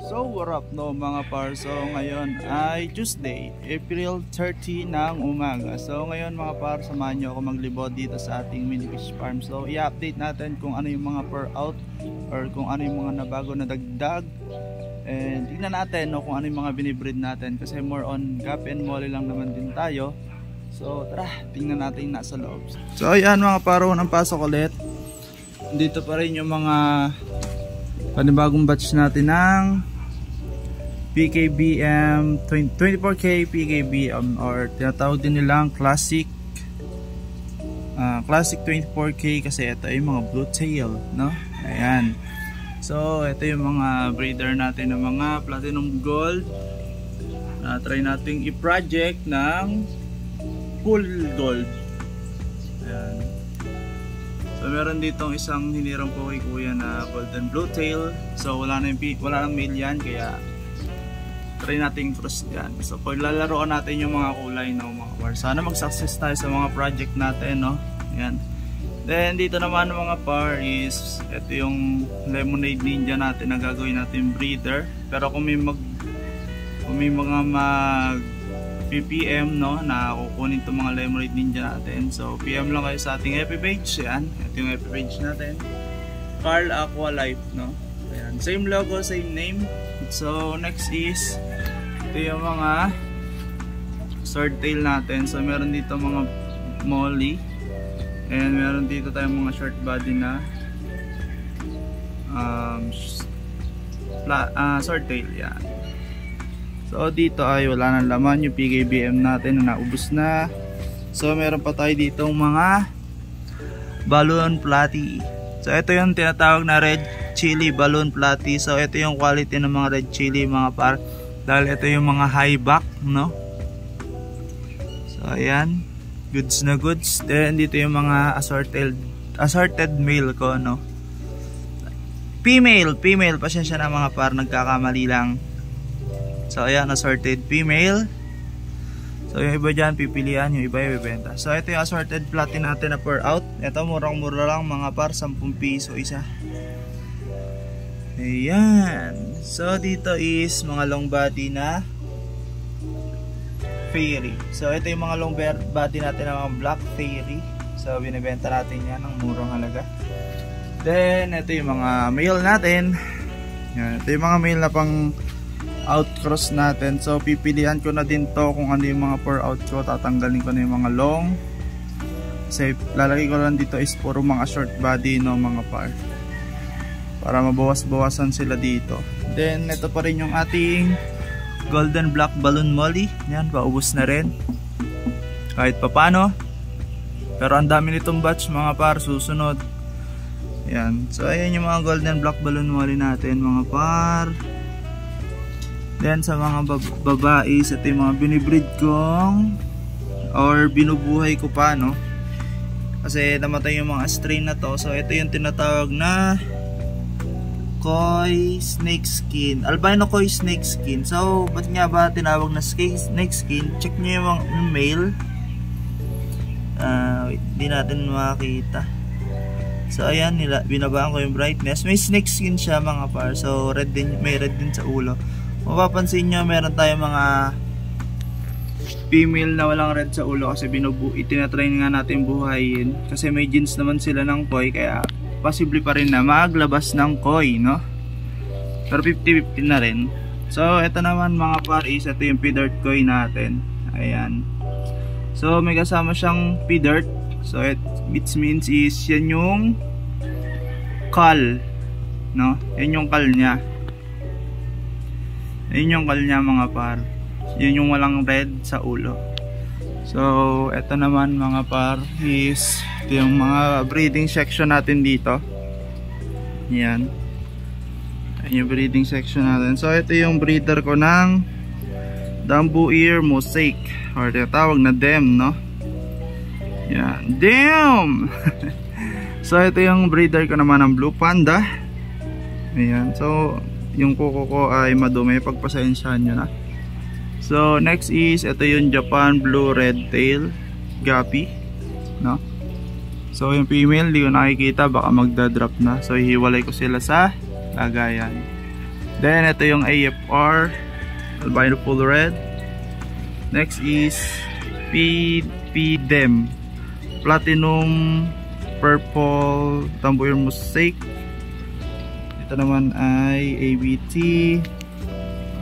So what up no mga par, so ngayon ay Tuesday, April 30 ng umaga. So ngayon mga par, samahan nyo ako maglibot dito sa ating mini fish farm. So i-update natin kung ano yung mga per out or kung ano yung mga nabago na dagdag. And tignan natin no, kung ano yung mga binibreed natin kasi more on gap and molly lang naman din tayo. So tara, tingnan natin yung nasa loob. So ayan mga par, unang pasok ulit. Dito pa rin yung mga panibagong batch natin ng PKBM 24K PKBM or tinatawag din nilang Classic 24K kasi ito ay mga blue tail, no? Ayan. So ito yung mga breeder natin ng mga platinum gold. Try nating i-project ng full gold. Ayan. So meron ditong isang hinirang po kay kuya na golden blue tail. So wala nang male yan, kaya try nating cross yan. So paglalaroan natin yung mga kulay ng mga par. Sana mag-success tayo sa mga project natin, no? Ayan. Then dito naman ng mga par is ito yung lemonade ninja natin na gagawin natin breeder. Pero kung may mga PM no na kukunin itong mga lemonade ninja natin, so PM lang kayo sa ating FB page. Yan, ito yung FB page natin, Carl Aqua Life, no? Ayan, same logo, same name. So next is ito yung mga swordtail natin. So meron dito mga molly and meron dito tayong mga short body na swordtail. Yan. So dito ay wala nang laman yung PKBM natin na naubos na. So meron pa tayo ditong mga balloon platy. So ito yung tinatawag na red chili balloon platy. So ito yung quality ng mga red chili mga par, dahil ito yung mga high back, no? So ayan, goods na goods. Then dito yung mga assorted male ko, no? Female, pasensya na mga par, nagkakamali lang. So ayan, assorted female. So yung iba dyan pipilian, yung iba ibibenta. So ito yung assorted platy natin na per out. Ito murang mura lang mga par, 10 piso isa. Ayan. So dito is mga long body na fairy. So ito yung mga long body natin na mga black fairy. So binibenta natin yan ng murang halaga. Then ito yung mga male natin. Yan, ito yung mga male na pang outcross natin. So pipilian ko na din to kung ano yung mga per out ko. Tatanggalin ko na yung mga long. Kasi lalagay ko lang dito is puro mga short body, no mga par, para mabawas-bawasan sila dito. Then ito pa rin yung ating golden black balloon molly. Yan, paubos na rin kahit papano. Pero ang dami nitong batch mga par, susunod. Yan. So ayan yung mga golden black balloon molly natin mga par. Then sa mga babae, ito yung mga binibreed kong or binubuhay ko pa, no? Kasi namatay yung mga strain na to. So ito yung tinatawag na koi snake skin, albino koi snake skin. So ba't nga ba tinawag na snake skin? Check nyo yung mga male. Wait, di natin makita. So ayan, binabaan ko yung brightness. May snake skin siya mga par. So red din, may red din sa ulo. Mapapansin nyo, meron tayong mga female na walang red sa ulo kasi itinatry nga natin buhayin. Kasi may genes naman sila ng koi, kaya possibly pa rin na maglabas ng koi, no? Pero 50-50 na rin. So ito naman mga par is ito yung pea-dirt koi natin. Ayan. So may kasama siyang pea-dirt. So it means is yan yung call, no? Yan yung call niya. Yan yung call niya mga par. Yan yung walang red sa ulo. So ito naman mga par is ito yung mga breeding section natin dito. Yan. Yan yung breeding section natin. So ito yung breeder ko ng Dumbo Ear Mosaic or tinatawag na DEM, no? Yan, DEM! So ito yung breeder ko naman ng Blue Panda. Ayan. So yung kuko ko ay madumi, pagpasensyahan nyo na. So next is ito yung Japan Blue Red Tail Guppy, no? So yung female, di ko nakikita, baka magdadrop na. So hiwalay ko sila sa lagayan. Then ito yung AFR albino full red. Next is PDEM platinum purple tambour mosaic. Ito naman ay ABT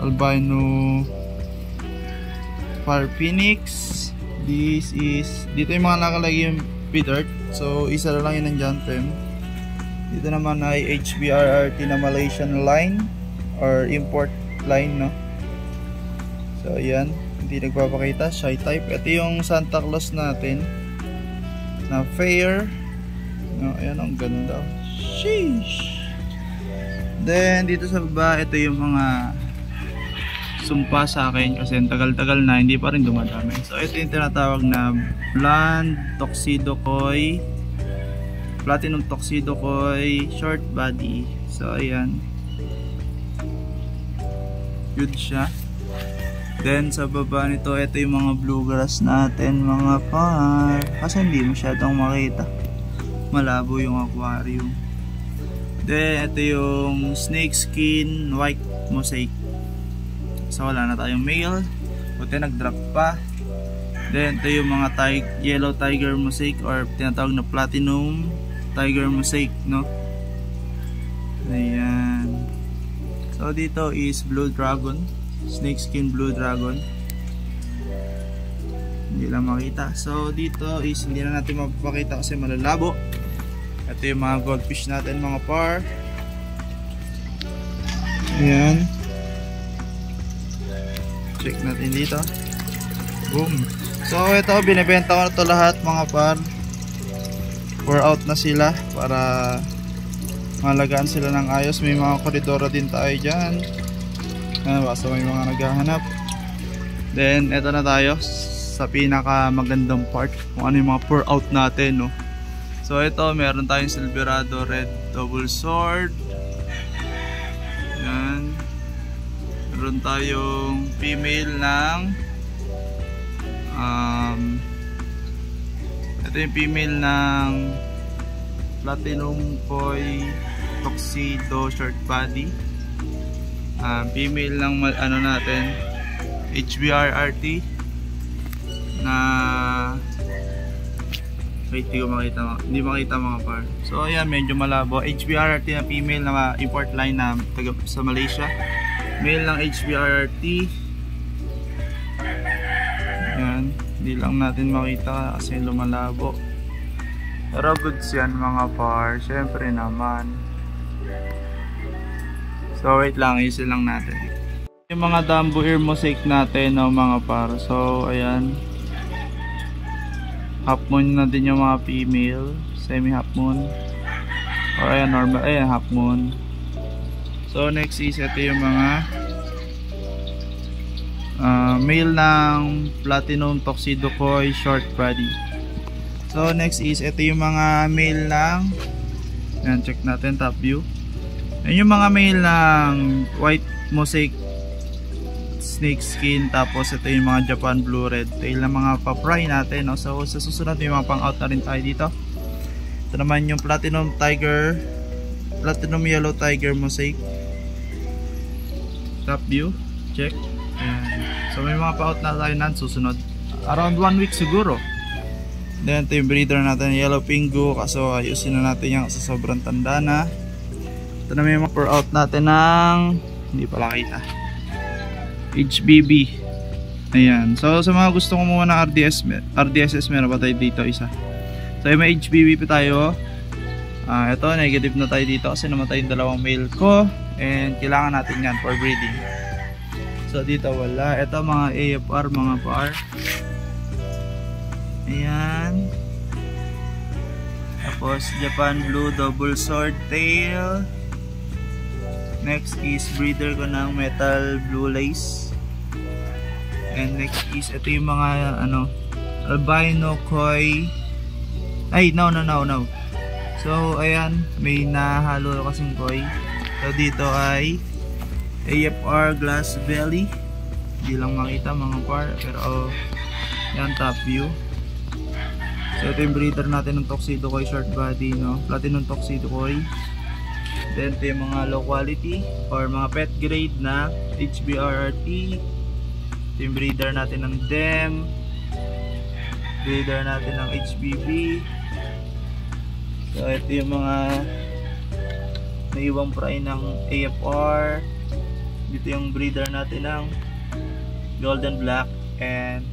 albino fire phoenix. This is, dito yung mga nakalagay yung P-Dirt, so isa na lang yun nandyan, Pem. Dito naman ay HBRRT na Malaysian line or import line, no? So ayan, hindi nagpapakita, shy type. Ito yung Santa Claus natin na fair, no? Ayan, ang ganda. Sheesh! Then dito sa baba, ito yung mga sumpa sa akin kasi tagal-tagal na hindi pa rin dumadami. So ito yung tinatawag na blonde tuxedo koi, platinum tuxedo koi short body. So ayan, good siya. Then sa baba nito, ito yung mga bluegrass natin mga par, kasi hindi masyadong makita, malabo yung aquarium. Then ito yung snake skin white mosaic. So wala na tayong male, buti nag-drop pa. Then ito yung mga yellow tiger mosaic or tinatawag na platinum tiger mosaic, no? Ayan. So dito is blue dragon, snake skin blue dragon. Hindi lang makita. So dito is hindi na natin mapapakita kasi malalabo. Ito yung mga goldfish natin mga par. Ayan. Check natin dito. Boom. So ito, binibenta ko na to lahat mga par. Pour out na sila para malagaan sila ng ayos. May mga koridoro din tayo dyan. Basta may mga naghahanap. Then ito na tayo sa pinaka magandang part, kung ano yung mga pour out natin, no? So ito, meron tayong Silverado red double sword. Yan. Meron tayong female ng ito yung female ng platinum koi tuxedo short body. Female ng ano natin, HBRRT na wait, hindi makita mga par. So ayan, medyo malabo. HBRRT na female na import line na taga sa Malaysia. Male ng HBRRT. Ayan, hindi lang natin makita kasi lumalabo. Pero goods yan mga par, syempre naman. So wait lang, isin lang natin yung mga Dumbo ear mosaic natin, no, mga par. So ayan, half moon na din yung mga female, semi half moon, or ayan normal, ayan half moon. So next is ito yung mga male ng platinum tuxedo koi short body. So next is ito yung mga male ng, ayan, check natin top view. Ayan yung mga male ng white mosaic snake skin. Tapos ito yung mga Japan blue red tail na mga pa-fry natin, no? So sa susunod may mga pang out na rin tayo dito. Ito naman yung platinum yellow tiger mosaic top view, check. Ayan. So may mga pa out na tayo na susunod around 1 week siguro. Then ito yung breeder natin, yellow pingu, kaso ayusin na natin yan kasi sobrang tanda na. Ito na may mga pour out natin ng hindi pala kita, HBB. Ayan. So sa mga gusto ko muna ng RDSS, meron pa tayo dito isa. So may HBB pa tayo. Ito negative na tayo dito kasi namatay yung dalawang male ko and kailangan natin yan for breeding. So dito wala. Ito mga AFR mga par. Ayan. Tapos Japan blue double sword tail. Next is breeder ko ng metal blue lace. And next is ito yung mga ano, albino koi. Ay no. So ayan, may nahalo kasing koi. So dito ay AFR glass belly. Hindi lang makita mga par, pero yan top view. So ito yung breeder natin ng tuxedo koi short body, no? Platinum tuxedo koi. Then ito yung mga low quality or mga pet grade na HBRRT. Ito yung breeder natin ng DEM, breeder natin ng HBB. So ito yung mga naiwang fry ng AFR. Dito yung breeder natin ng Golden Black and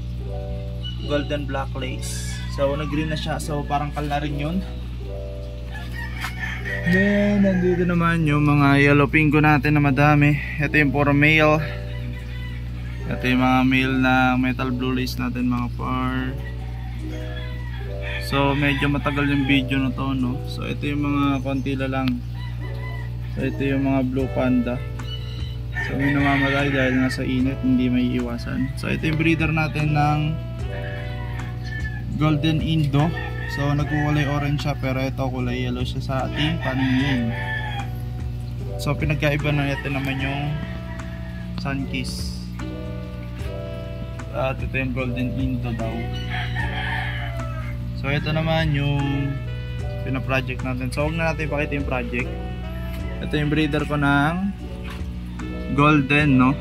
Golden Black Lace. So nag-green na siya, so parang kal na rin yun. Then nandito naman yung mga yellow pingo natin na madami. Ito yung puro male. Ito yung mga male na metal blue lace natin mga par. So medyo matagal yung video na to, no? So ito yung mga konti lang. So ito yung mga blue panda. So may namamatay dahil nasa init, hindi may iwasan. So ito yung breeder natin ng Golden Indo. So nagkukulay orange siya, pero ito kulay yellow siya sa ating paningin. So pinagkaiba na ito naman yung Sunkiss. At ito yung Golden Indo daw. So ito naman yung pina-project natin. So huwag na natin ipakita yung project. Ito yung breeder ko ng Golden, no?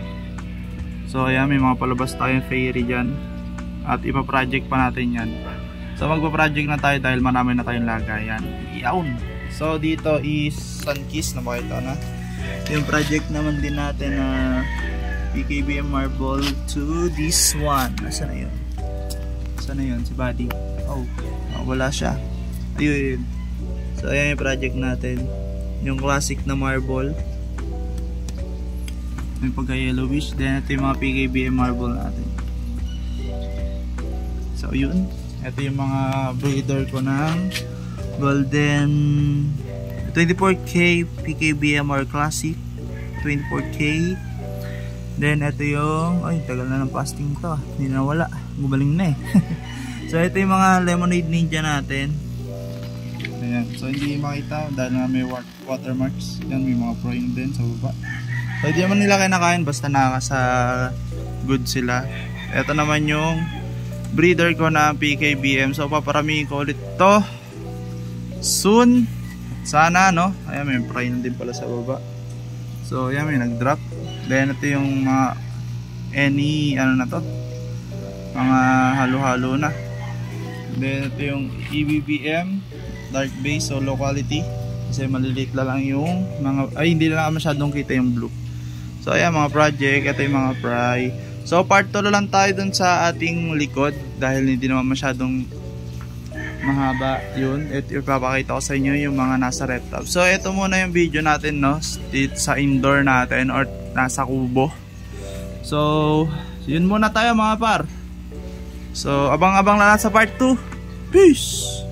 So ayan, may mga palabas tayong fairy dyan. At ipa-project pa natin yan. So magpa-project na tayo dahil marami na tayong lagayan. Iyawn! So dito is Sunkiss, na makita na. Yung project naman din natin na PKBM Marble to this one. Nasaan na yun? Nasaan na yun? Si Buddy. Oh, wala siya. Ayun. So ayan yung project natin. Yung classic na marble. May pagka yellowish. Then ito yung mga PKBM marble natin. So yun. Ito yung mga breeder ko ng Golden 24K PKBMR Classic 24K. Then ito yung, ay tagal na ng fasting to, hindi na wala, gumaling na eh. So ito yung mga Lemonade Ninja natin. Ayan. So hindi makita dahil nga may watermarks. Yan, may mga proin din sa baba. So hindi naman nila kinakain, basta nakasa good sila. Ito naman yung breeder ko na PKBM. So paparamihin ko ulit to soon. Sana, no? Ayan, may proin din pala sa baba. So ayan, may nag-drop. Then ito yung mga any ano na to, mga halo-halo na. Then ito yung EBBM dark base, so low quality kasi maliliit lang yung mga, ay hindi na masyadong kita yung blue. So ayan mga project, ito yung mga fry. So part 2 lang tayo dun sa ating likod dahil hindi naman masyadong mahaba yun. Ito ipapakita ko sa inyo yung mga nasa reptile. So ito muna yung video natin, no, dito sa indoor natin or nasa kubo. So yun muna tayo mga par. So abang-abang lang sa part 2. Peace!